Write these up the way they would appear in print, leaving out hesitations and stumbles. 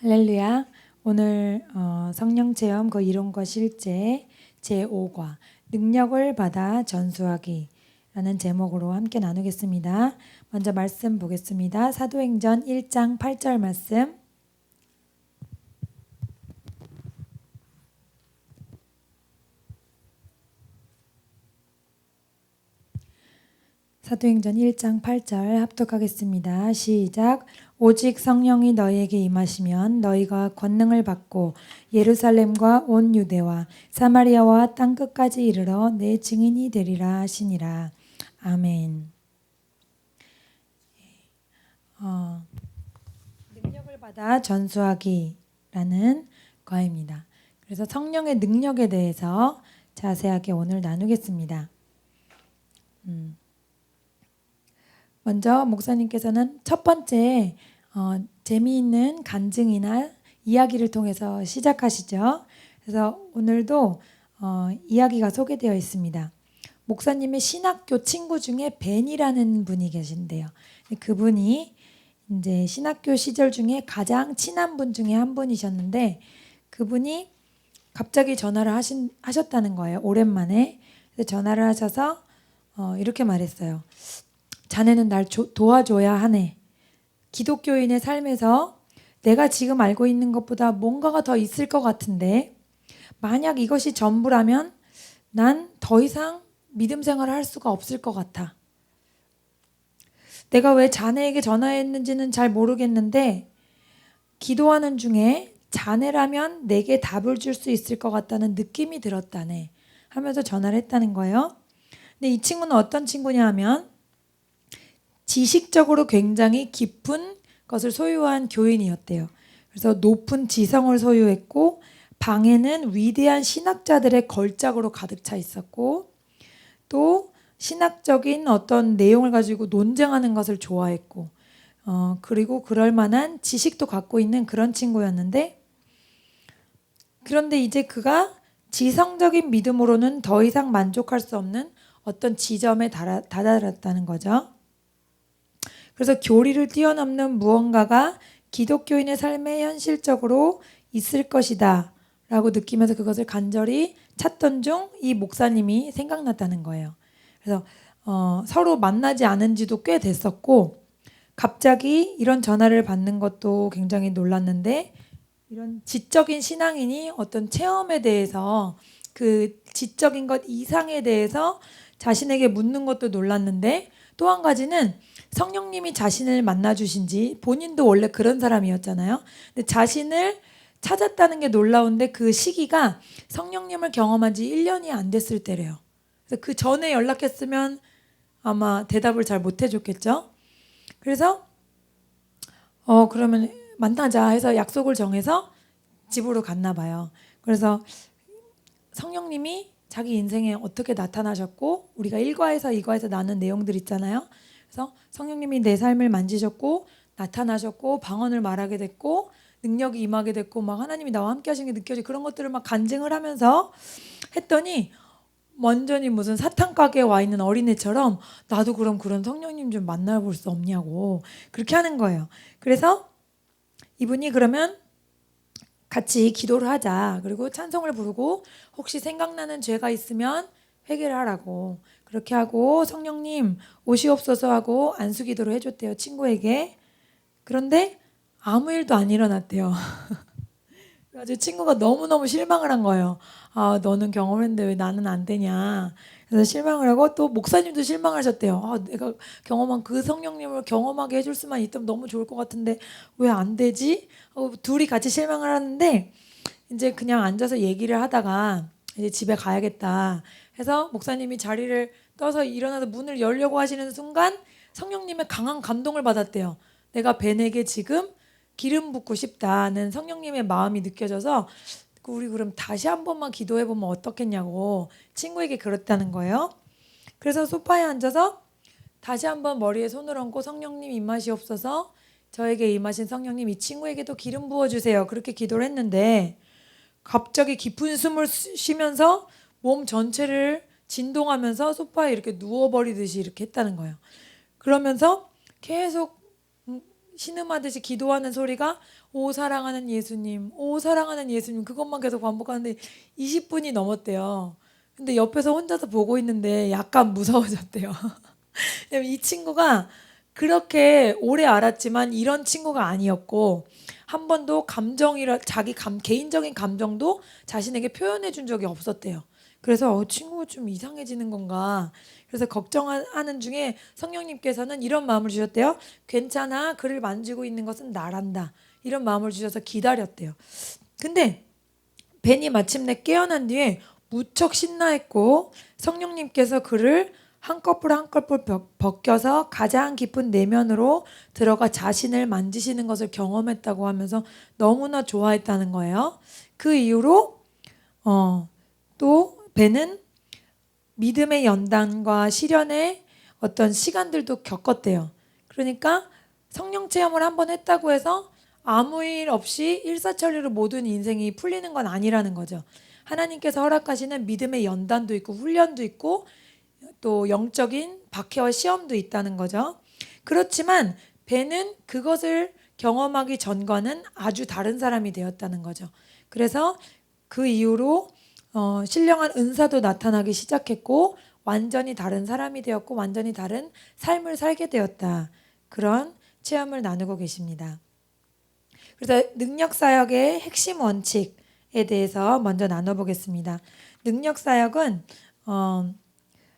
할렐루야. 오늘 성령 체험 그 이론과 실제 제5과 능력을 받아 전수하기 라는 제목으로 함께 나누겠습니다. 먼저 말씀 보겠습니다. 사도행전 1장 8절 말씀. 사도행전 1장 8절 합독하겠습니다. 시작. 오직 성령이 너희에게 임하시면 너희가 권능을 받고 예루살렘과 온 유대와 사마리아와 땅끝까지 이르러 내 증인이 되리라 하시니라. 아멘. 능력을 받아 전수하기라는 거입니다. 그래서 성령의 능력에 대해서 자세하게 오늘 나누겠습니다. 먼저 목사님께서는 첫 번째 재미있는 간증이나 이야기를 통해서 시작하시죠. 그래서 오늘도 이야기가 소개되어 있습니다. 목사님의 신학교 친구 중에 벤이라는 분이 계신데요. 그분이 이제 신학교 시절 중에 가장 친한 분 중에 한 분이셨는데 그분이 갑자기 전화를 하셨다는 거예요. 오랜만에. 그래서 전화를 하셔서 이렇게 말했어요. 자네는 날 도와줘야 하네. 기독교인의 삶에서 내가 지금 알고 있는 것보다 뭔가가 더 있을 것 같은데 만약 이것이 전부라면 난 더 이상 믿음 생활을 할 수가 없을 것 같아. 내가 왜 자네에게 전화했는지는 잘 모르겠는데 기도하는 중에 자네라면 내게 답을 줄 수 있을 것 같다는 느낌이 들었다네 하면서 전화를 했다는 거예요. 근데 이 친구는 어떤 친구냐 하면 지식적으로 굉장히 깊은 것을 소유한 교인이었대요. 그래서 높은 지성을 소유했고 방에는 위대한 신학자들의 걸작으로 가득 차 있었고 또 신학적인 어떤 내용을 가지고 논쟁하는 것을 좋아했고 그리고 그럴 만한 지식도 갖고 있는 그런 친구였는데 그런데 이제 그가 지성적인 믿음으로는 더 이상 만족할 수 없는 어떤 지점에 다다랐다는 거죠. 그래서 교리를 뛰어넘는 무언가가 기독교인의 삶에 현실적으로 있을 것이다 라고 느끼면서 그것을 간절히 찾던 중 이 목사님이 생각났다는 거예요. 그래서 서로 만나지 않은 지도 꽤 됐었고 갑자기 이런 전화를 받는 것도 굉장히 놀랐는데 이런 지적인 신앙인이 어떤 체험에 대해서 그 지적인 것 이상에 대해서 자신에게 묻는 것도 놀랐는데 또 한 가지는 성령님이 자신을 만나주신지 본인도 원래 그런 사람이었잖아요. 근데 자신을 찾았다는 게 놀라운데 그 시기가 성령님을 경험한 지 1년이 안 됐을 때래요. 그래서 그 전에 연락했으면 아마 대답을 잘 못 해줬겠죠. 그래서 그러면 만나자 해서 약속을 정해서 집으로 갔나 봐요. 그래서 성령님이 자기 인생에 어떻게 나타나셨고 우리가 1과에서 2과에서 나눈 내용들 있잖아요. 그래서 성령님이 내 삶을 만지셨고 나타나셨고 방언을 말하게 됐고 능력이 임하게 됐고 막 하나님이 나와 함께 하신 게 느껴지고 그런 것들을 막 간증을 하면서 했더니 완전히 무슨 사탕 가게에 와 있는 어린애처럼 나도 그럼 그런 성령님 좀 만나볼 수 없냐고 그렇게 하는 거예요. 그래서 이분이 그러면 같이 기도를 하자. 그리고 찬송을 부르고 혹시 생각나는 죄가 있으면 회개를 하라고 그렇게 하고 성령님 오시옵소서 하고 안수기도를 해줬대요. 친구에게. 그런데 아무 일도 안 일어났대요. 그래서 친구가 너무너무 실망을 한 거예요. 아, 너는 경험했는데 왜 나는 안 되냐. 그래서 실망을 하고 또 목사님도 실망하셨대요. 아, 내가 경험한 그 성령님을 경험하게 해줄 수만 있다면 너무 좋을 것 같은데 왜 안 되지? 둘이 같이 실망을 하는데 이제 그냥 앉아서 얘기를 하다가 이제 집에 가야겠다 해서 목사님이 자리를 떠서 일어나서 문을 열려고 하시는 순간 성령님의 강한 감동을 받았대요. 내가 벤에게 지금 기름 붓고 싶다는 성령님의 마음이 느껴져서 우리 그럼 다시 한 번만 기도해보면 어떻겠냐고 친구에게 그랬다는 거예요. 그래서 소파에 앉아서 다시 한번 머리에 손을 얹고 성령님 임하시옵소서 저에게 임하신 성령님 이 친구에게도 기름 부어주세요. 그렇게 기도를 했는데 갑자기 깊은 숨을 쉬면서 몸 전체를 진동하면서 소파에 이렇게 누워버리듯이 이렇게 했다는 거예요. 그러면서 계속 신음하듯이 기도하는 소리가 오 사랑하는 예수님, 오 사랑하는 예수님 그것만 계속 반복하는데 20분이 넘었대요. 근데 옆에서 혼자서 보고 있는데 약간 무서워졌대요. 왜냐면 이 친구가 그렇게 오래 알았지만 이런 친구가 아니었고 한 번도 개인적인 감정도 자신에게 표현해 준 적이 없었대요. 그래서 친구가 좀 이상해지는 건가? 그래서 걱정하는 중에 성령님께서는 이런 마음을 주셨대요. 괜찮아. 그를 만지고 있는 것은 나란다. 이런 마음을 주셔서 기다렸대요. 근데 벤이 마침내 깨어난 뒤에 무척 신나했고 성령님께서 그를 한꺼풀 한꺼풀 벗겨서 가장 깊은 내면으로 들어가 자신을 만지시는 것을 경험했다고 하면서 너무나 좋아했다는 거예요. 그 이후로 또 벤은 믿음의 연단과 시련의 어떤 시간들도 겪었대요. 그러니까 성령 체험을 한번 했다고 해서 아무 일 없이 일사천리로 모든 인생이 풀리는 건 아니라는 거죠. 하나님께서 허락하시는 믿음의 연단도 있고 훈련도 있고 또 영적인 박해와 시험도 있다는 거죠. 그렇지만 벤은 그것을 경험하기 전과는 아주 다른 사람이 되었다는 거죠. 그래서 그 이후로 신령한 은사도 나타나기 시작했고 완전히 다른 사람이 되었고 완전히 다른 삶을 살게 되었다. 그런 체험을 나누고 계십니다. 그래서 능력사역의 핵심 원칙에 대해서 먼저 나눠보겠습니다. 능력사역은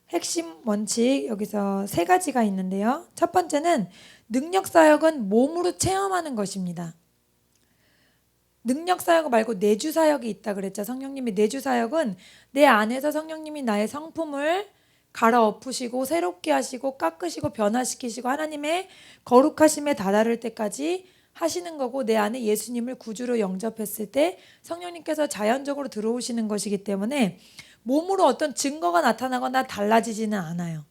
핵심 원칙 여기서 세 가지가 있는데요. 첫 번째는 능력사역은 몸으로 체험하는 것입니다. 능력사역 말고 내주사역이 있다 그랬죠. 성령님이 내주사역은 내 안에서 성령님이 나의 성품을 갈아엎으시고 새롭게 하시고 깎으시고 변화시키시고 하나님의 거룩하심에 다다를 때까지 하시는 거고 내 안에 예수님을 구주로 영접했을 때 성령님께서 자연적으로 들어오시는 것이기 때문에 몸으로 어떤 증거가 나타나거나 달라지지는 않아요.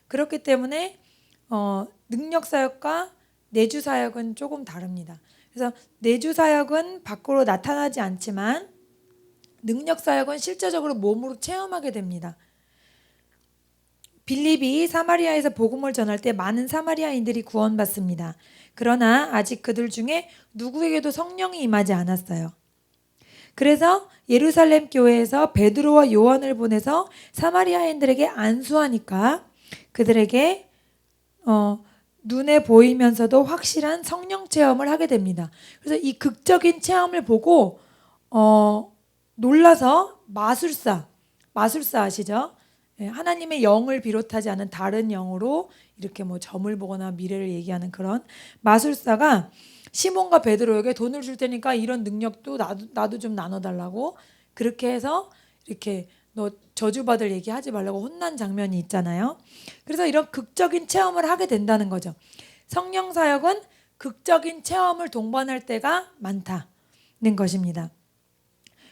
그렇기 때문에 능력사역과 내주사역은 조금 다릅니다. 그래서 내주사역은 밖으로 나타나지 않지만 능력사역은 실제적으로 몸으로 체험하게 됩니다. 빌립이 사마리아에서 복음을 전할 때 많은 사마리아인들이 구원받습니다. 그러나 아직 그들 중에 누구에게도 성령이 임하지 않았어요. 그래서 예루살렘 교회에서 베드로와 요한을 보내서 사마리아인들에게 안수하니까 그들에게 눈에 보이면서도 확실한 성령 체험을 하게 됩니다. 그래서 이 극적인 체험을 보고 놀라서 마술사 아시죠? 하나님의 영을 비롯하지 않은 다른 영으로 이렇게 뭐 점을 보거나 미래를 얘기하는 그런 마술사가 시몬과 베드로에게 돈을 줄 테니까 이런 능력도 나도 좀 나눠달라고 그렇게 해서 이렇게 너 저주받을 얘기 하지 말라고 혼난 장면이 있잖아요. 그래서 이런 극적인 체험을 하게 된다는 거죠. 성령 사역은 극적인 체험을 동반할 때가 많다는 것입니다.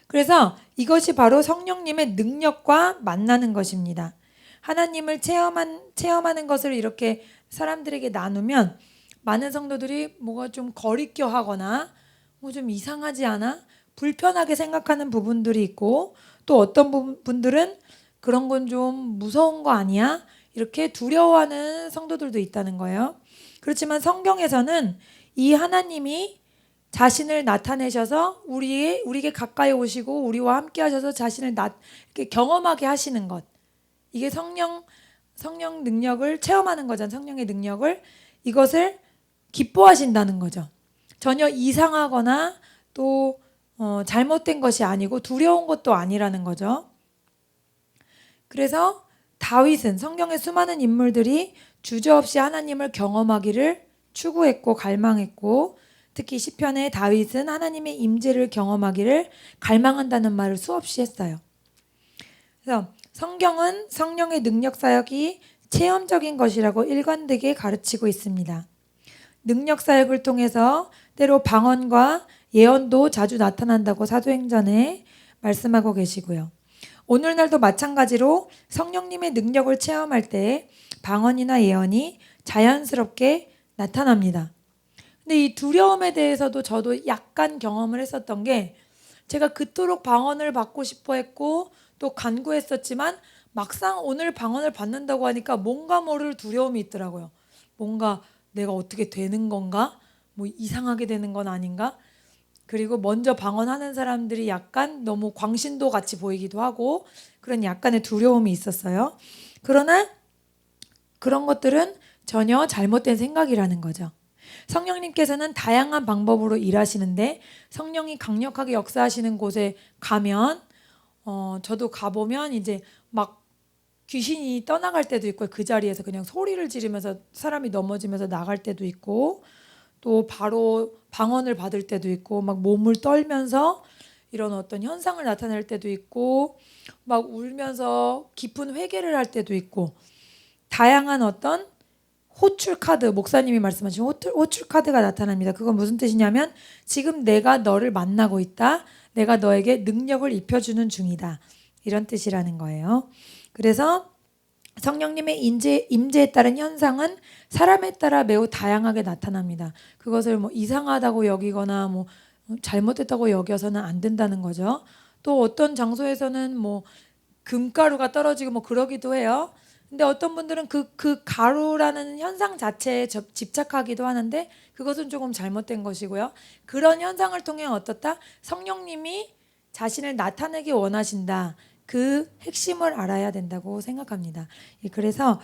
그래서 이것이 바로 성령님의 능력과 만나는 것입니다. 하나님을 체험하는 것을 이렇게 사람들에게 나누면 많은 성도들이 뭐가 좀 거리껴 하거나 뭐 좀 이상하지 않아? 불편하게 생각하는 부분들이 있고 또 어떤 분들은 그런 건 좀 무서운 거 아니야? 이렇게 두려워하는 성도들도 있다는 거예요. 그렇지만 성경에서는 이 하나님이 자신을 나타내셔서 우리에게 가까이 오시고 우리와 함께 하셔서 자신을 이렇게 경험하게 하시는 것. 이게 성령 능력을 체험하는 거잖아요. 성령의 능력을 이것을 기뻐하신다는 거죠. 전혀 이상하거나 또 잘못된 것이 아니고 두려운 것도 아니라는 거죠. 그래서 다윗은 성경의 수많은 인물들이 주저없이 하나님을 경험하기를 추구했고 갈망했고 특히 시편의 다윗은 하나님의 임재를 경험하기를 갈망한다는 말을 수없이 했어요. 그래서 성경은 성령의 능력 사역이 체험적인 것이라고 일관되게 가르치고 있습니다. 능력 사역을 통해서 때로 방언과 예언도 자주 나타난다고 사도행전에 말씀하고 계시고요. 오늘날도 마찬가지로 성령님의 능력을 체험할 때 방언이나 예언이 자연스럽게 나타납니다. 근데 이 두려움에 대해서도 저도 약간 경험을 했었던 게 제가 그토록 방언을 받고 싶어 했고 또 간구했었지만 막상 오늘 방언을 받는다고 하니까 뭔가 모를 두려움이 있더라고요. 뭔가 내가 어떻게 되는 건가? 뭐 이상하게 되는 건 아닌가? 그리고 먼저 방언하는 사람들이 약간 너무 광신도 같이 보이기도 하고 그런 약간의 두려움이 있었어요. 그러나 그런 것들은 전혀 잘못된 생각이라는 거죠. 성령님께서는 다양한 방법으로 일하시는데 성령이 강력하게 역사하시는 곳에 가면 저도 가보면 이제 막 귀신이 떠나갈 때도 있고 그 자리에서 그냥 소리를 지르면서 사람이 넘어지면서 나갈 때도 있고 또 바로 방언을 받을 때도 있고 막 몸을 떨면서 이런 어떤 현상을 나타낼 때도 있고 막 울면서 깊은 회개를 할 때도 있고 다양한 어떤 호출 카드, 목사님이 말씀하신 호출 카드가 나타납니다. 그건 무슨 뜻이냐면 지금 내가 너를 만나고 있다. 내가 너에게 능력을 입혀주는 중이다. 이런 뜻이라는 거예요. 그래서 성령님의 임재에 따른 현상은 사람에 따라 매우 다양하게 나타납니다. 그것을 뭐 이상하다고 여기거나 뭐 잘못됐다고 여겨서는 안 된다는 거죠. 또 어떤 장소에서는 뭐 금가루가 떨어지고 뭐 그러기도 해요. 근데 어떤 분들은 그 가루라는 현상 자체에 집착하기도 하는데 그것은 조금 잘못된 것이고요. 그런 현상을 통해 어떻다? 성령님이 자신을 나타내기 원하신다. 그 핵심을 알아야 된다고 생각합니다. 그래서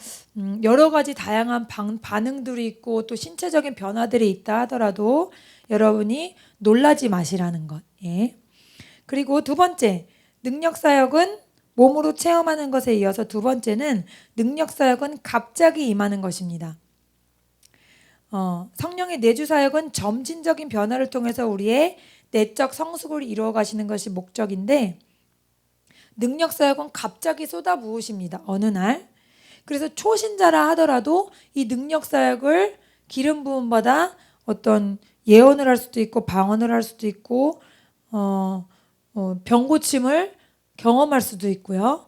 여러 가지 다양한 반응들이 있고 또 신체적인 변화들이 있다 하더라도 여러분이 놀라지 마시라는 것. 예. 그리고 두 번째, 능력사역은 몸으로 체험하는 것에 이어서 두 번째는 능력사역은 갑자기 임하는 것입니다. 성령의 내주사역은 점진적인 변화를 통해서 우리의 내적 성숙을 이루어 가시는 것이 목적인데 능력사역은 갑자기 쏟아부으십니다. 어느 날. 그래서 초신자라 하더라도 이 능력사역을 기름 부음 받아 어떤 예언을 할 수도 있고 방언을 할 수도 있고 병 고침을 경험할 수도 있고요.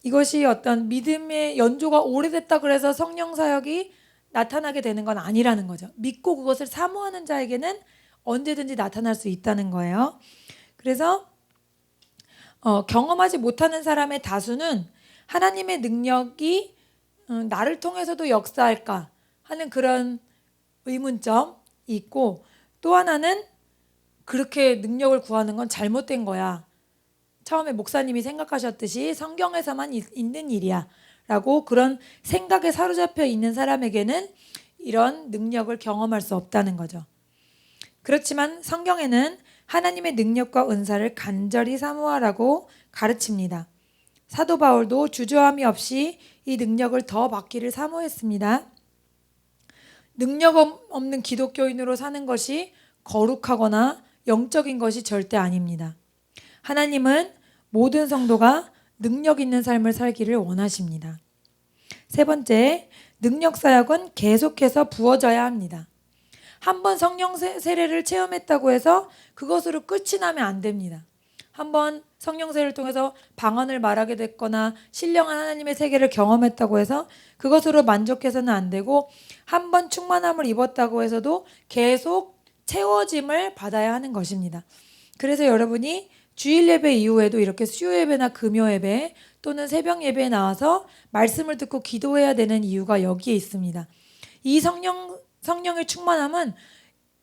이것이 어떤 믿음의 연조가 오래됐다 그래서 성령 사역이 나타나게 되는 건 아니라는 거죠. 믿고 그것을 사모하는 자에게는 언제든지 나타날 수 있다는 거예요. 그래서 경험하지 못하는 사람의 다수는 하나님의 능력이 나를 통해서도 역사할까 하는 그런 의문점이 있고 또 하나는 그렇게 능력을 구하는 건 잘못된 거야. 처음에 목사님이 생각하셨듯이 성경에서만 있는 일이야 라고 그런 생각에 사로잡혀 있는 사람에게는 이런 능력을 경험할 수 없다는 거죠. 그렇지만 성경에는 하나님의 능력과 은사를 간절히 사모하라고 가르칩니다. 사도 바울도 주저함이 없이 이 능력을 더 받기를 사모했습니다. 능력 없는 기독교인으로 사는 것이 거룩하거나 영적인 것이 절대 아닙니다. 하나님은 모든 성도가 능력 있는 삶을 살기를 원하십니다. 세 번째, 능력 사역은 계속해서 부어져야 합니다. 한번 성령 세례를 체험했다고 해서 그것으로 끝이 나면 안 됩니다. 한번 성령 세례를 통해서 방언을 말하게 됐거나 신령한 하나님의 세계를 경험했다고 해서 그것으로 만족해서는 안 되고 한번 충만함을 입었다고 해서도 계속 채워짐을 받아야 하는 것입니다. 그래서 여러분이 주일 예배 이후에도 이렇게 수요 예배나 금요 예배 또는 새벽 예배에 나와서 말씀을 듣고 기도해야 되는 이유가 여기에 있습니다. 이 성령의 충만함은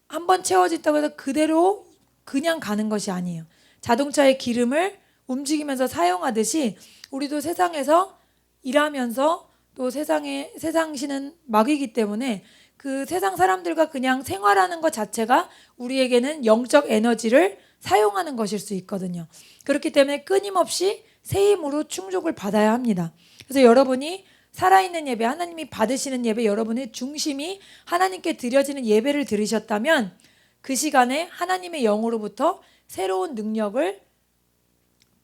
한번 채워졌다고 해서 그대로 그냥 가는 것이 아니에요. 자동차의 기름을 움직이면서 사용하듯이 우리도 세상에서 일하면서 또 세상시는 막이기 때문에 그 세상 사람들과 그냥 생활하는 것 자체가 우리에게는 영적 에너지를 사용하는 것일 수 있거든요. 그렇기 때문에 끊임없이 새 힘으로 충족을 받아야 합니다. 그래서 여러분이 살아있는 예배, 하나님이 받으시는 예배, 여러분의 중심이 하나님께 드려지는 예배를 들으셨다면 그 시간에 하나님의 영으로부터 새로운 능력을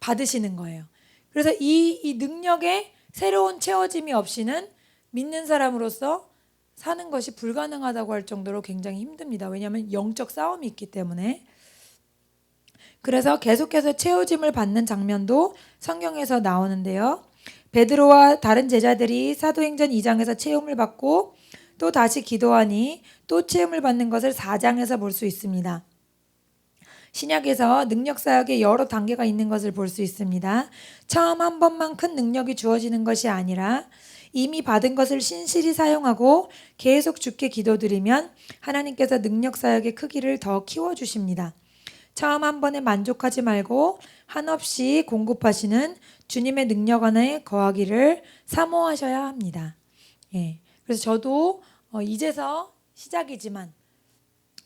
받으시는 거예요. 그래서 이 능력의 새로운 채워짐이 없이는 믿는 사람으로서 사는 것이 불가능하다고 할 정도로 굉장히 힘듭니다. 왜냐하면 영적 싸움이 있기 때문에. 그래서 계속해서 채워짐을 받는 장면도 성경에서 나오는데요. 베드로와 다른 제자들이 사도행전 2장에서 체험을 받고 또 다시 기도하니 또 체험을 받는 것을 4장에서 볼 수 있습니다. 신약에서 능력사역에 여러 단계가 있는 것을 볼 수 있습니다. 처음 한 번만 큰 능력이 주어지는 것이 아니라 이미 받은 것을 신실히 사용하고 계속 주께 기도드리면 하나님께서 능력 사역의 크기를 더 키워주십니다. 처음 한 번에 만족하지 말고 한없이 공급하시는 주님의 능력 안에 거하기를 사모하셔야 합니다. 예. 그래서 저도 이제서 시작이지만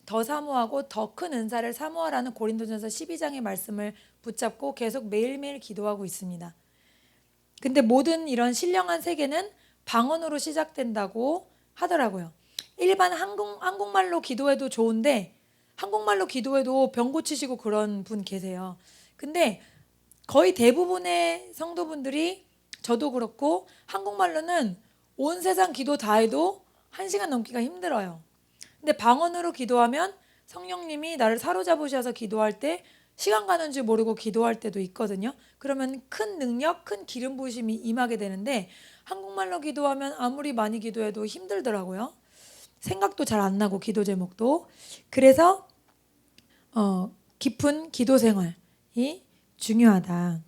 더 사모하고 더 큰 은사를 사모하라는 고린도전서 12장의 말씀을 붙잡고 계속 매일매일 기도하고 있습니다. 근데 모든 이런 신령한 세계는 방언으로 시작된다고 하더라고요. 일반 한국말로 기도해도 좋은데 한국말로 기도해도 병 고치시고 그런 분 계세요. 근데 거의 대부분의 성도분들이 저도 그렇고 한국말로는 온 세상 기도 다 해도 1시간 넘기가 힘들어요. 근데 방언으로 기도하면 성령님이 나를 사로잡으셔서 기도할 때 시간 가는 줄 모르고 기도할 때도 있거든요. 그러면 큰 능력, 큰 기름 부으심이 임하게 되는데 한국말로 기도하면 아무리 많이 기도해도 힘들더라고요. 생각도 잘 안 나고 기도 제목도. 그래서 깊은 기도 생활이 중요하다.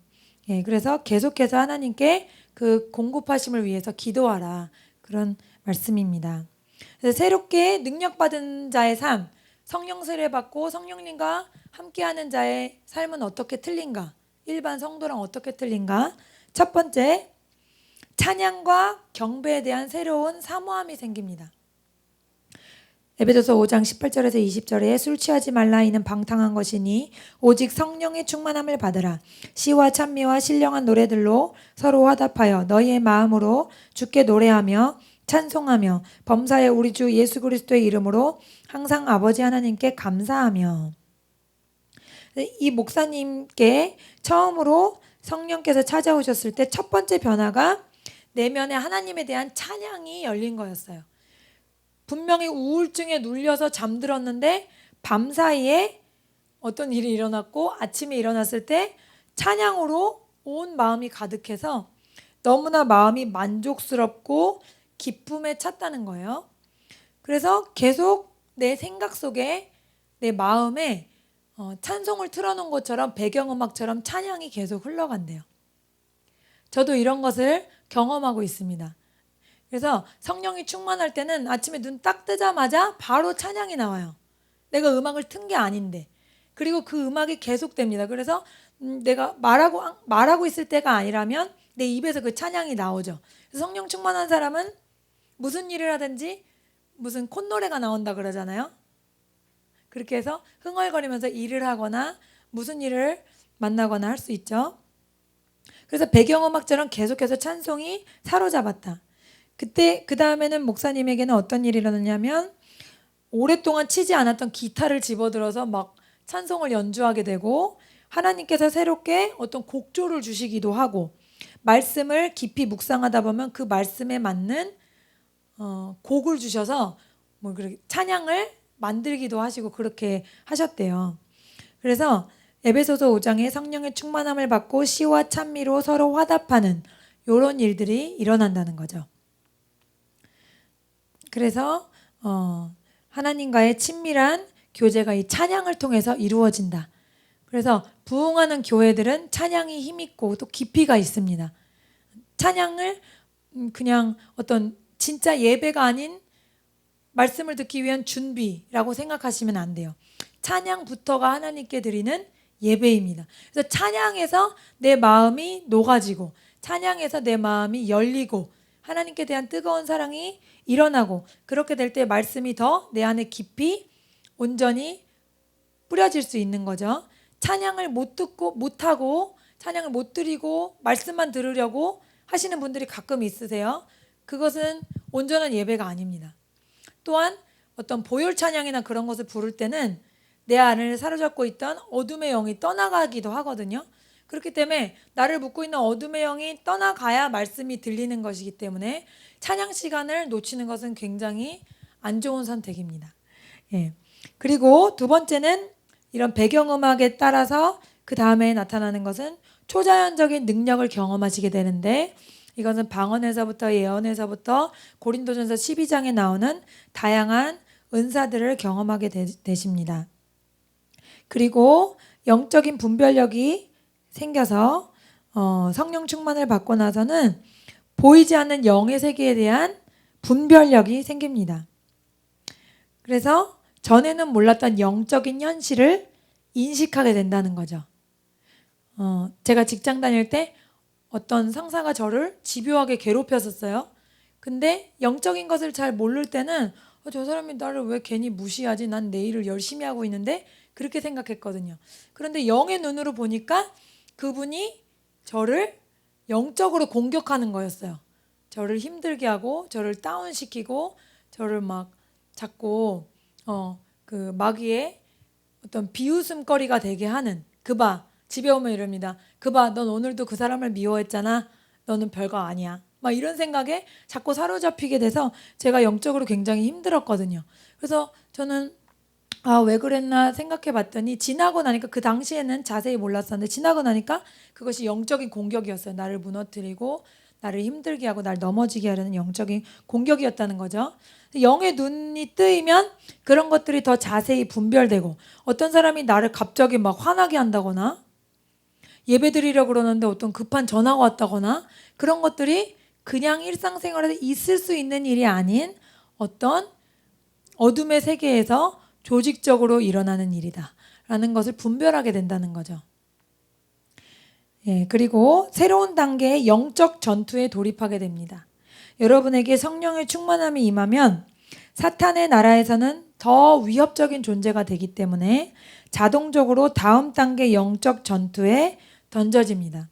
예, 그래서 계속해서 하나님께 그 공급하심을 위해서 기도하라. 그런 말씀입니다. 그래서 새롭게 능력받은 자의 삶, 성령 세례받고 성령님과 함께하는 자의 삶은 어떻게 틀린가? 일반 성도랑 어떻게 틀린가? 첫 번째, 찬양과 경배에 대한 새로운 사모함이 생깁니다. 에베소서 5장 18절에서 20절에 술 취하지 말라 이는 방탕한 것이니 오직 성령의 충만함을 받으라. 시와 찬미와 신령한 노래들로 서로 화답하여 너희의 마음으로 주께 노래하며 찬송하며 범사의 우리 주 예수 그리스도의 이름으로 항상 아버지 하나님께 감사하며. 이 목사님께 처음으로 성령께서 찾아오셨을 때 첫 번째 변화가 내면에 하나님에 대한 찬양이 열린 거였어요. 분명히 우울증에 눌려서 잠들었는데 밤사이에 어떤 일이 일어났고 아침에 일어났을 때 찬양으로 온 마음이 가득해서 너무나 마음이 만족스럽고 기쁨에 찼다는 거예요. 그래서 계속 내 생각 속에 내 마음에 찬송을 틀어놓은 것처럼 배경음악처럼 찬양이 계속 흘러간대요. 저도 이런 것을 경험하고 있습니다. 그래서 성령이 충만할 때는 아침에 눈 딱 뜨자마자 바로 찬양이 나와요. 내가 음악을 튼 게 아닌데. 그리고 그 음악이 계속됩니다. 그래서 내가 말하고 있을 때가 아니라면 내 입에서 그 찬양이 나오죠. 그래서 성령 충만한 사람은 무슨 일을 하든지 무슨 콧노래가 나온다 그러잖아요. 그렇게 해서 흥얼거리면서 일을 하거나 무슨 일을 만나거나 할 수 있죠. 그래서 배경음악처럼 계속해서 찬송이 사로잡았다. 그때 그 다음에는 목사님에게는 어떤 일이 일어났냐면 오랫동안 치지 않았던 기타를 집어들어서 막 찬송을 연주하게 되고 하나님께서 새롭게 어떤 곡조를 주시기도 하고 말씀을 깊이 묵상하다 보면 그 말씀에 맞는 곡을 주셔서 뭐 그렇게 찬양을 만들기도 하시고 그렇게 하셨대요. 그래서 에베소서 5장에 성령의 충만함을 받고 시와 찬미로 서로 화답하는 이런 일들이 일어난다는 거죠. 그래서 하나님과의 친밀한 교제가 이 찬양을 통해서 이루어진다. 그래서 부흥하는 교회들은 찬양이 힘있고 또 깊이가 있습니다. 찬양을 그냥 어떤 진짜 예배가 아닌 말씀을 듣기 위한 준비라고 생각하시면 안 돼요. 찬양부터가 하나님께 드리는 예배입니다. 그래서 찬양에서 내 마음이 녹아지고 찬양에서 내 마음이 열리고 하나님께 대한 뜨거운 사랑이 일어나고 그렇게 될 때 말씀이 더 내 안에 깊이 온전히 뿌려질 수 있는 거죠. 찬양을 못 듣고 못하고 찬양을 못 드리고 말씀만 들으려고 하시는 분들이 가끔 있으세요. 그것은 온전한 예배가 아닙니다. 또한 어떤 보혈 찬양이나 그런 것을 부를 때는 내 안을 사로잡고 있던 어둠의 영이 떠나가기도 하거든요. 그렇기 때문에 나를 묶고 있는 어둠의 영이 떠나가야 말씀이 들리는 것이기 때문에 찬양 시간을 놓치는 것은 굉장히 안 좋은 선택입니다. 예. 그리고 두 번째는 이런 배경음악에 따라서 그 다음에 나타나는 것은 초자연적인 능력을 경험하시게 되는데 이것은 방언에서부터 예언에서부터 고린도전서 12장에 나오는 다양한 은사들을 경험하게 되십니다. 그리고 영적인 분별력이 생겨서 성령 충만을 받고 나서는 보이지 않는 영의 세계에 대한 분별력이 생깁니다. 그래서 전에는 몰랐던 영적인 현실을 인식하게 된다는 거죠. 제가 직장 다닐 때 어떤 상사가 저를 집요하게 괴롭혔었어요. 근데 영적인 것을 잘 모를 때는 저 사람이 나를 왜 괜히 무시하지? 난 내 일을 열심히 하고 있는데 그렇게 생각했거든요. 그런데 영의 눈으로 보니까 그분이 저를 영적으로 공격하는 거였어요. 저를 힘들게 하고 저를 다운시키고 저를 막 자꾸 그 마귀의 어떤 비웃음거리가 되게 하는, 그봐 집에 오면 이럽니다. 그봐 넌 오늘도 그 사람을 미워했잖아. 너는 별거 아니야. 막 이런 생각에 자꾸 사로잡히게 돼서 제가 영적으로 굉장히 힘들었거든요. 그래서 저는 왜 그랬나 생각해 봤더니 지나고 나니까, 그 당시에는 자세히 몰랐었는데 지나고 나니까 그것이 영적인 공격이었어요. 나를 무너뜨리고 나를 힘들게 하고 날 넘어지게 하려는 영적인 공격이었다는 거죠. 영의 눈이 뜨이면 그런 것들이 더 자세히 분별되고, 어떤 사람이 나를 갑자기 막 화나게 한다거나 예배 드리려고 그러는데 어떤 급한 전화가 왔다거나, 그런 것들이 그냥 일상생활에서 있을 수 있는 일이 아닌 어떤 어둠의 세계에서 조직적으로 일어나는 일이다 라는 것을 분별하게 된다는 거죠. 그리고 새로운 단계의 영적 전투에 돌입하게 됩니다. 여러분에게 성령의 충만함이 임하면 사탄의 나라에서는 더 위협적인 존재가 되기 때문에 자동적으로 다음 단계 영적 전투에 던져집니다.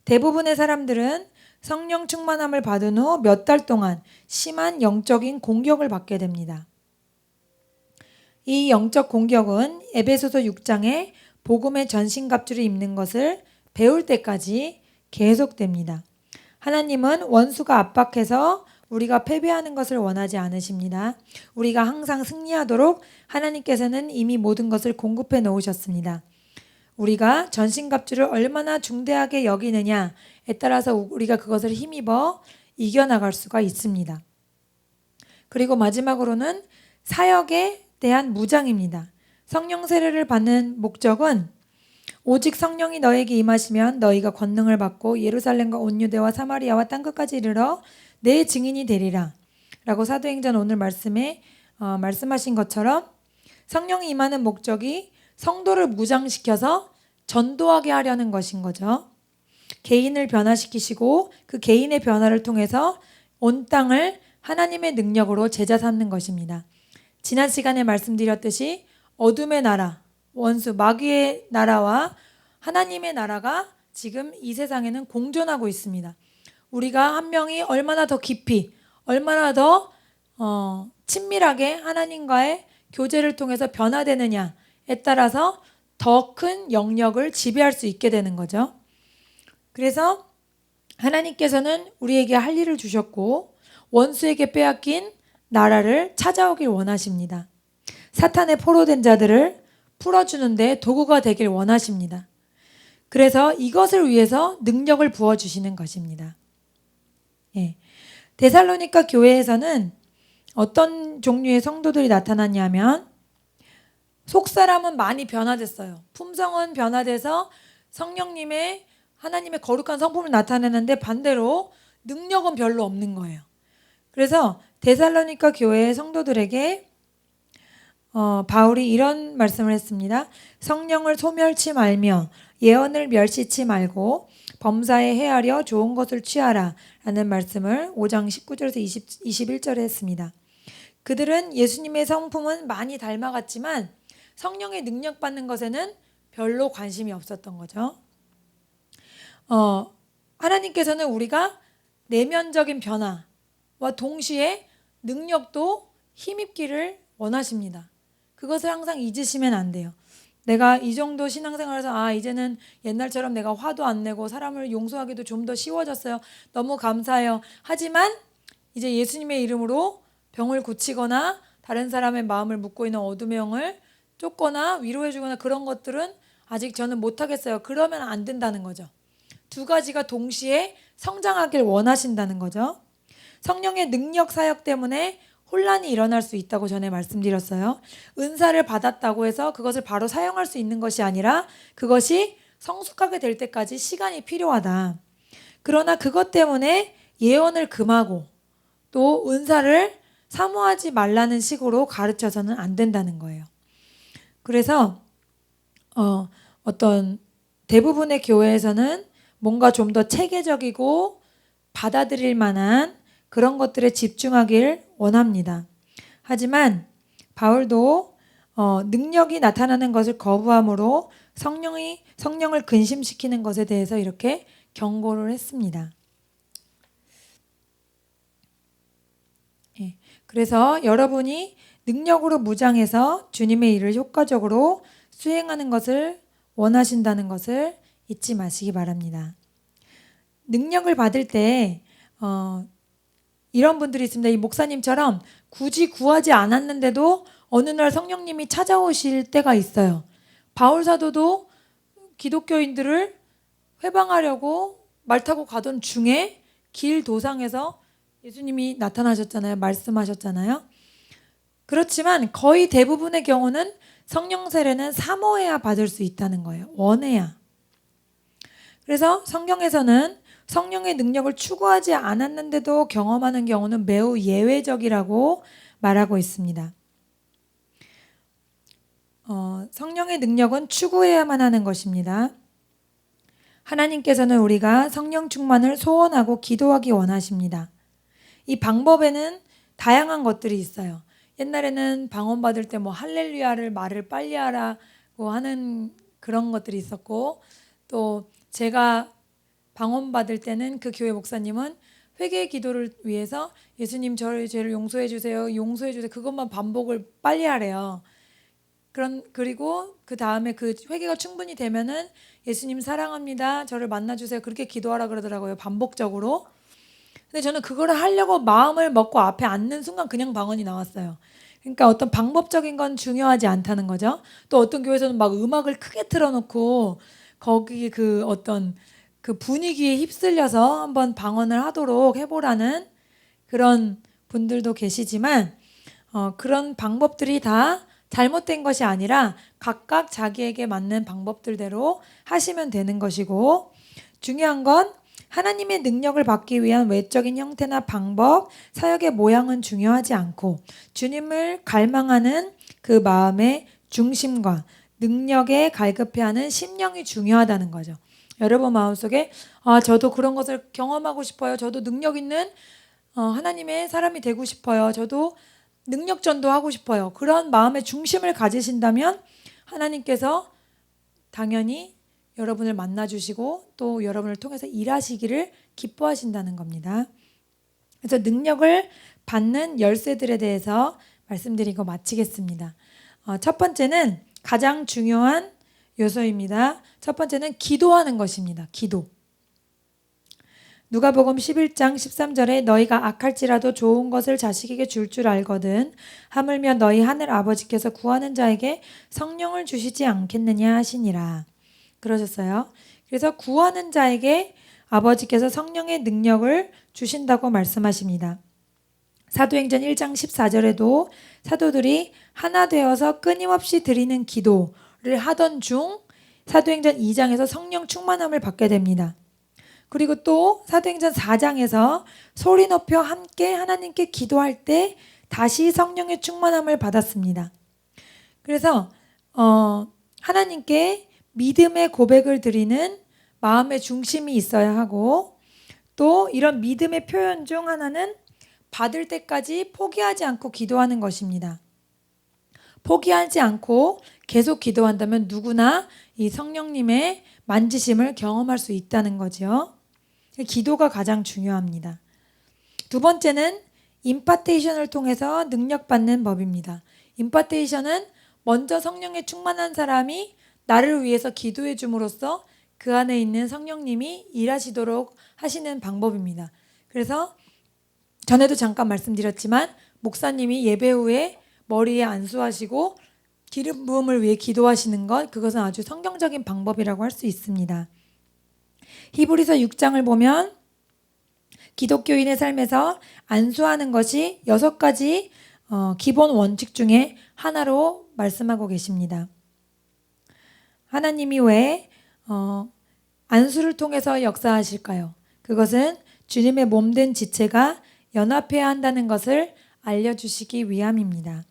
대부분의 사람들은 성령 충만함을 받은 후 몇 달 동안 심한 영적인 공격을 받게 됩니다. 이 영적 공격은 에베소서 6장에 복음의 전신갑주를 입는 것을 배울 때까지 계속됩니다. 하나님은 원수가 압박해서 우리가 패배하는 것을 원하지 않으십니다. 우리가 항상 승리하도록 하나님께서는 이미 모든 것을 공급해 놓으셨습니다. 우리가 전신갑주를 얼마나 중대하게 여기느냐에 따라서 우리가 그것을 힘입어 이겨나갈 수가 있습니다. 그리고 마지막으로는 사역에 대한 무장입니다. 성령 세례를 받는 목적은 오직 성령이 너에게 임하시면 너희가 권능을 받고 예루살렘과 온 유대와 사마리아와 땅끝까지 이르러 내 증인이 되리라 라고 사도행전 오늘 말씀에 말씀하신 것처럼, 성령이 임하는 목적이 성도를 무장시켜서 전도하게 하려는 것인 거죠. 개인을 변화시키시고 그 개인의 변화를 통해서 온 땅을 하나님의 능력으로 제자 삼는 것입니다. 지난 시간에 말씀드렸듯이 어둠의 나라, 원수 마귀의 나라와 하나님의 나라가 지금 이 세상에는 공존하고 있습니다. 우리가 한 명이 얼마나 더 깊이, 얼마나 더 친밀하게 하나님과의 교제를 통해서 변화되느냐에 따라서 더 큰 영역을 지배할 수 있게 되는 거죠. 그래서 하나님께서는 우리에게 할 일을 주셨고 원수에게 빼앗긴 나라를 찾아오길 원하십니다. 사탄의 포로된 자들을 풀어주는데 도구가 되길 원하십니다. 그래서 이것을 위해서 능력을 부어주시는 것입니다. 데살로니가 교회에서는 어떤 종류의 성도들이 나타났냐면, 속사람은 많이 변화됐어요. 품성은 변화돼서 성령님의 하나님의 거룩한 성품을 나타내는데 반대로 능력은 별로 없는 거예요. 그래서 데살로니가 교회의 성도들에게 바울이 이런 말씀을 했습니다. 성령을 소멸치 말며 예언을 멸시치 말고 범사에 헤아려 좋은 것을 취하라 라는 말씀을 5장 19절에서 21절에 했습니다. 그들은 예수님의 성품은 많이 닮아갔지만 성령의 능력 받는 것에는 별로 관심이 없었던 거죠. 하나님께서는 우리가 내면적인 변화와 동시에 능력도 힘입기를 원하십니다. 그것을 항상 잊으시면 안 돼요. 내가 이 정도 신앙생활에서 이제는 옛날처럼 내가 화도 안 내고 사람을 용서하기도 좀 더 쉬워졌어요. 너무 감사해요. 하지만 이제 예수님의 이름으로 병을 고치거나 다른 사람의 마음을 묻고 있는 어둠의 영을 쫓거나 위로해주거나 그런 것들은 아직 저는 못하겠어요. 그러면 안 된다는 거죠. 두 가지가 동시에 성장하길 원하신다는 거죠. 성령의 능력 사역 때문에 혼란이 일어날 수 있다고 전에 말씀드렸어요. 은사를 받았다고 해서 그것을 바로 사용할 수 있는 것이 아니라 그것이 성숙하게 될 때까지 시간이 필요하다. 그러나 그것 때문에 예언을 금하고 또 은사를 사모하지 말라는 식으로 가르쳐서는 안 된다는 거예요. 그래서 어떤 대부분의 교회에서는 뭔가 좀 더 체계적이고 받아들일 만한 그런 것들에 집중하길 원합니다. 하지만 바울도 능력이 나타나는 것을 거부함으로 성령을 근심시키는 것에 대해서 이렇게 경고를 했습니다. 예, 그래서 여러분이 능력으로 무장해서 주님의 일을 효과적으로 수행하는 것을 원하신다는 것을 잊지 마시기 바랍니다. 능력을 받을 때 이런 분들이 있습니다. 이 목사님처럼 굳이 구하지 않았는데도 어느 날 성령님이 찾아오실 때가 있어요. 바울 사도도 기독교인들을 회방하려고 말 타고 가던 중에 길 도상에서 예수님이 나타나셨잖아요. 말씀하셨잖아요. 그렇지만 거의 대부분의 경우는 성령 세례는 사모해야 받을 수 있다는 거예요. 원해야. 그래서 성경에서는 성령의 능력을 추구하지 않았는데도 경험하는 경우는 매우 예외적이라고 말하고 있습니다. 성령의 능력은 추구해야만 하는 것입니다. 하나님께서는 우리가 성령 충만을 소원하고 기도하기 원하십니다. 이 방법에는 다양한 것들이 있어요. 옛날에는 방언 받을 때 뭐 할렐루야를 말을 빨리 하라고 하는 그런 것들이 있었고, 또 제가 방언 받을 때는 그 교회 목사님은 회개 기도를 위해서 예수님 저의 죄를 용서해 주세요. 용서해 주세요. 그것만 반복을 빨리 하래요. 그리고 그 다음에 그 회개가 충분히 되면은 예수님 사랑합니다. 저를 만나 주세요. 그렇게 기도하라 그러더라고요. 반복적으로. 근데 저는 그거를 하려고 마음을 먹고 앞에 앉는 순간 그냥 방언이 나왔어요. 그러니까 어떤 방법적인 건 중요하지 않다는 거죠. 또 어떤 교회에서는 막 음악을 크게 틀어놓고 거기 그 어떤 그 분위기에 휩쓸려서 한번 방언을 하도록 해보라는 그런 분들도 계시지만 그런 방법들이 다 잘못된 것이 아니라 각각 자기에게 맞는 방법들대로 하시면 되는 것이고, 중요한 건 하나님의 능력을 받기 위한 외적인 형태나 방법, 사역의 모양은 중요하지 않고 주님을 갈망하는 그 마음의 중심과 능력에 갈급해하는 심령이 중요하다는 거죠. 여러분 마음속에 저도 그런 것을 경험하고 싶어요. 저도 능력 있는 하나님의 사람이 되고 싶어요. 저도 능력 전도하고 싶어요. 그런 마음의 중심을 가지신다면 하나님께서 당연히 여러분을 만나주시고 또 여러분을 통해서 일하시기를 기뻐하신다는 겁니다. 그래서 능력을 받는 열쇠들에 대해서 말씀드리고 마치겠습니다. 첫 번째는 가장 중요한 요소입니다. 첫 번째는 기도하는 것입니다. 기도. 누가복음 11장 13절에 너희가 악할지라도 좋은 것을 자식에게 줄 줄 알거든 하물며 너희 하늘 아버지께서 구하는 자에게 성령을 주시지 않겠느냐 하시니라. 그러셨어요. 그래서 구하는 자에게 아버지께서 성령의 능력을 주신다고 말씀하십니다. 사도행전 1장 14절에도 사도들이 하나 되어서 끊임없이 드리는 기도를 하던 중 사도행전 2장에서 성령 충만함을 받게 됩니다. 그리고 또 사도행전 4장에서 소리 높여 함께 하나님께 기도할 때 다시 성령의 충만함을 받았습니다. 그래서 하나님께 믿음의 고백을 드리는 마음의 중심이 있어야 하고, 또 이런 믿음의 표현 중 하나는 받을 때까지 포기하지 않고 기도하는 것입니다. 포기하지 않고 계속 기도한다면 누구나 이 성령님의 만지심을 경험할 수 있다는 거죠. 기도가 가장 중요합니다. 두 번째는 임파테이션을 통해서 능력받는 법입니다. 임파테이션은 먼저 성령에 충만한 사람이 나를 위해서 기도해 줌으로써 그 안에 있는 성령님이 일하시도록 하시는 방법입니다. 그래서 전에도 잠깐 말씀드렸지만 목사님이 예배 후에 머리에 안수하시고 기름 부음을 위해 기도하시는 것, 그것은 아주 성경적인 방법이라고 할 수 있습니다. 히브리서 6장을 보면 기독교인의 삶에서 안수하는 것이 6가지 기본 원칙 중에 하나로 말씀하고 계십니다. 하나님이 왜 안수를 통해서 역사하실까요? 그것은 주님의 몸된 지체가 연합해야 한다는 것을 알려주시기 위함입니다.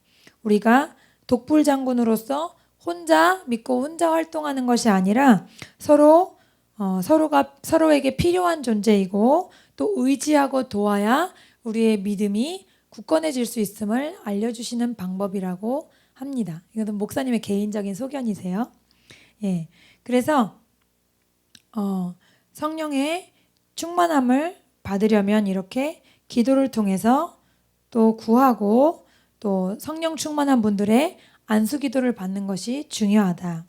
우리가 독불장군으로서 혼자 믿고 혼자 활동하는 것이 아니라 서로가 서로에게 필요한 존재이고 또 의지하고 도와야 우리의 믿음이 굳건해질 수 있음을 알려주시는 방법이라고 합니다. 이것은 목사님의 개인적인 소견이세요. 예, 그래서 성령의 충만함을 받으려면 이렇게 기도를 통해서 또 구하고 또 성령 충만한 분들의 안수 기도를 받는 것이 중요하다.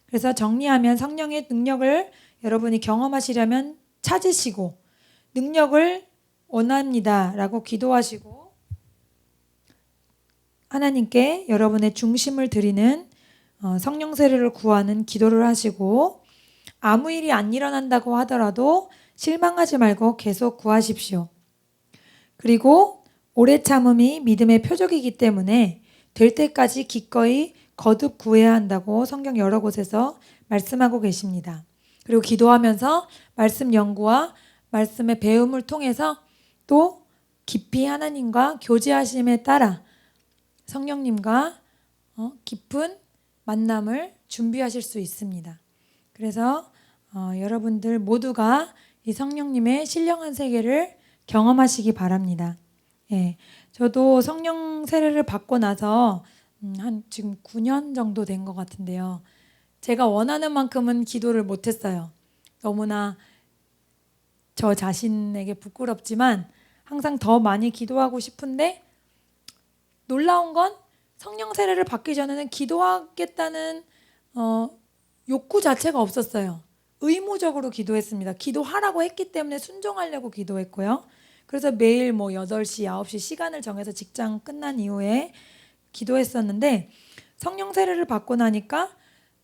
그래서 정리하면 성령의 능력을 여러분이 경험하시려면 찾으시고 능력을 원합니다 라고 기도하시고 하나님께 여러분의 중심을 드리는 성령 세례를 구하는 기도를 하시고 아무 일이 안 일어난다고 하더라도 실망하지 말고 계속 구하십시오. 그리고 오래 참음이 믿음의 표적이기 때문에 될 때까지 기꺼이 거듭 구해야 한다고 성경 여러 곳에서 말씀하고 계십니다. 그리고 기도하면서 말씀 연구와 말씀의 배움을 통해서 또 깊이 하나님과 교제하심에 따라 성령님과 깊은 만남을 준비하실 수 있습니다. 그래서 여러분들 모두가 이 성령님의 신령한 세계를 경험하시기 바랍니다. 예, 저도 성령 세례를 받고 나서 한 지금 9년 정도 된 것 같은데요. 제가 원하는 만큼은 기도를 못했어요. 너무나 저 자신에게 부끄럽지만 항상 더 많이 기도하고 싶은데 놀라운 건 성령 세례를 받기 전에는 기도하겠다는 욕구 자체가 없었어요. 의무적으로 기도했습니다. 기도하라고 했기 때문에 순종하려고 기도했고요. 그래서 매일 8시, 9시 시간을 정해서 직장 끝난 이후에 기도했었는데 성령 세례를 받고 나니까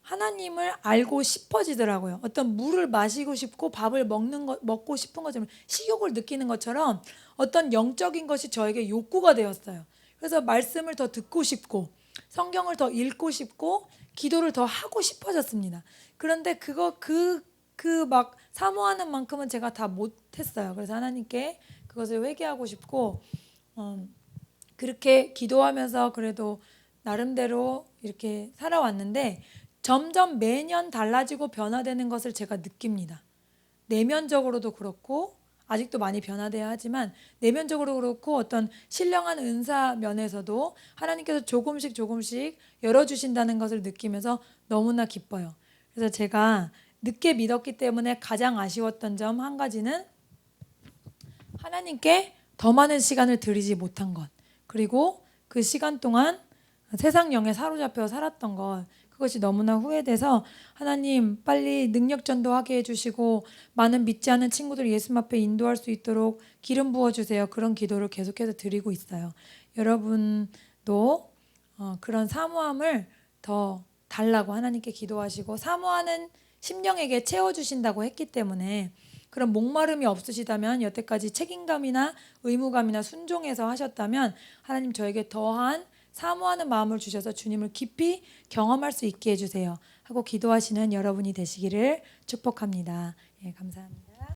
하나님을 알고 싶어지더라고요. 어떤 물을 마시고 싶고 밥을 먹고 싶은 것처럼 식욕을 느끼는 것처럼 어떤 영적인 것이 저에게 욕구가 되었어요. 그래서 말씀을 더 듣고 싶고 성경을 더 읽고 싶고 기도를 더 하고 싶어졌습니다. 그런데 막 사모하는 만큼은 제가 다 못했어요. 그래서 하나님께 그것을 회개하고 싶고 그렇게 기도하면서 그래도 나름대로 이렇게 살아왔는데 점점 매년 달라지고 변화되는 것을 제가 느낍니다. 내면적으로도 그렇고 아직도 많이 변화돼야 하지만 내면적으로 그렇고 어떤 신령한 은사 면에서도 하나님께서 조금씩 열어주신다는 것을 느끼면서 너무나 기뻐요. 그래서 제가 늦게 믿었기 때문에 가장 아쉬웠던 점 한 가지는 하나님께 더 많은 시간을 드리지 못한 것, 그리고 그 시간 동안 세상 영에 사로잡혀 살았던 것, 그것이 너무나 후회돼서 하나님 빨리 능력 전도하게 해주시고 많은 믿지 않는 친구들 예수 앞에 인도할 수 있도록 기름 부어주세요. 그런 기도를 계속해서 드리고 있어요. 여러분도 그런 사모함을 더 달라고 하나님께 기도하시고 사모하는 심령에게 채워주신다고 했기 때문에 그런 목마름이 없으시다면 여태까지 책임감이나 의무감이나 순종해서 하셨다면 하나님 저에게 더한 사모하는 마음을 주셔서 주님을 깊이 경험할 수 있게 해주세요 하고 기도하시는 여러분이 되시기를 축복합니다. 예, 감사합니다.